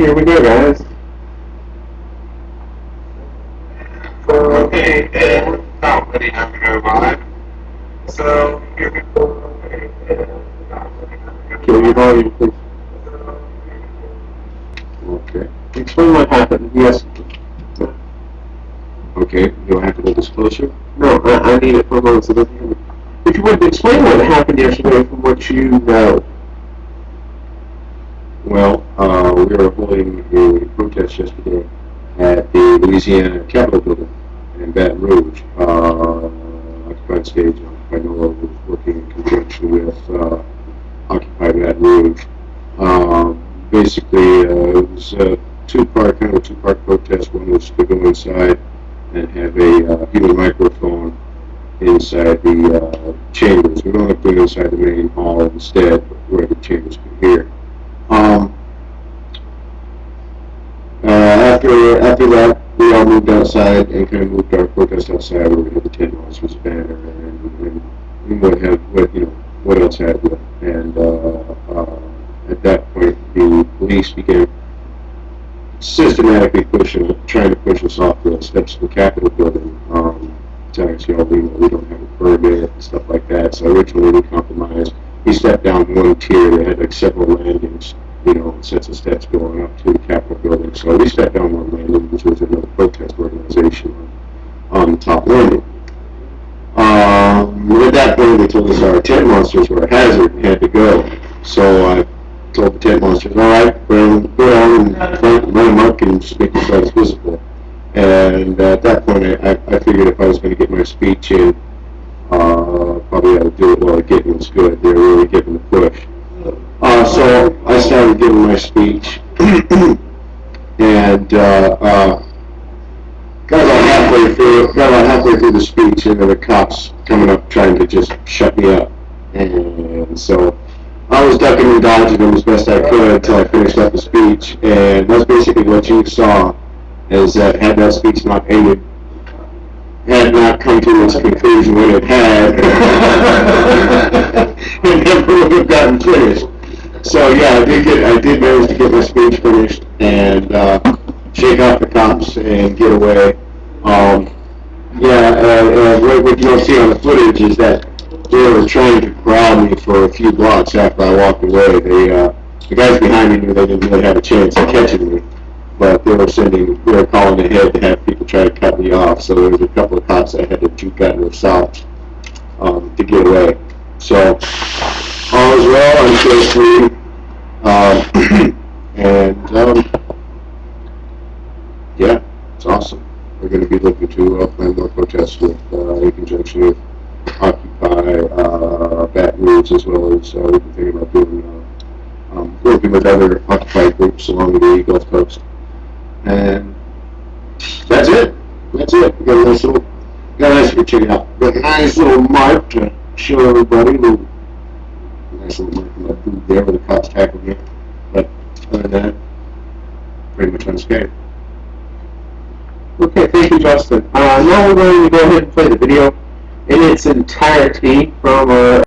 here we go, guys. Okay, and we're about ready to go live. So, here we go. Kill your volume, please. Okay. Explain what happened. Yes. Okay. Do I have to hold this closer? No, I need it for a moment so that you. If you would explain what happened yesterday from what you know. Well, we were holding a protest yesterday at the Louisiana Capitol building in Baton Rouge. Occupied Stage, Occupy NOLA was working in conjunction with Occupy Baton Rouge. Basically, it was a two-part protest. One was to go inside and have a human microphone inside the chambers. We wound up doing inside the main hall instead, where the chambers could hear. After that, we all moved outside and kind of moved our protest outside where we had the 10 Monsters banner and what else had we. And at that point, the police began systematically trying to push us off the steps of the Capitol building. Telling us, we don't have a permit and stuff like that. So originally we compromised. We stepped down one tier. They had like several landings, sets of steps going up to the Capitol building. So we stepped down one landing, which was another protest organization on the top landing. At that point, they told us our tent monsters were a hazard and had to go. So I told the tent monsters, all right, go on and run them up and just make yourselves visible. And at that point, I figured if I was going to get my speech in, probably I would do it while the getting was good. They were really giving the push. So I started giving my speech, and got about halfway through the speech, and then the cops coming up trying to just shut me up. And so I was ducking and dodging them as best I could until I finished up the speech. And that's basically what you saw, is that had that speech not ended, had not come to its conclusion when it had, it never would have gotten finished. So yeah, I did manage to get my speech finished and shake off the cops and get away. What you'll see on the footage is that they were trying to corral me for a few blocks after I walked away. The guys behind me knew they didn't really have a chance of catching me, but they were calling ahead to have people try to cut me off. So there was a couple of cops I had to juke out of the south to get away. So all is well. I'm still free, yeah, it's awesome. We're going to be looking to plan more protests in conjunction with Occupy Baton Rouge, as well as we've been thinking about doing working with other Occupy groups along the Gulf Coast. And that's it. We got a nice little, check it out. Got a nice little mark to show everybody. Nice little mark in that booth there where the cops tackled me. But other than that, pretty much unscathed. Okay, thank you, Justin. Now we're going to go ahead and play the video in its entirety from our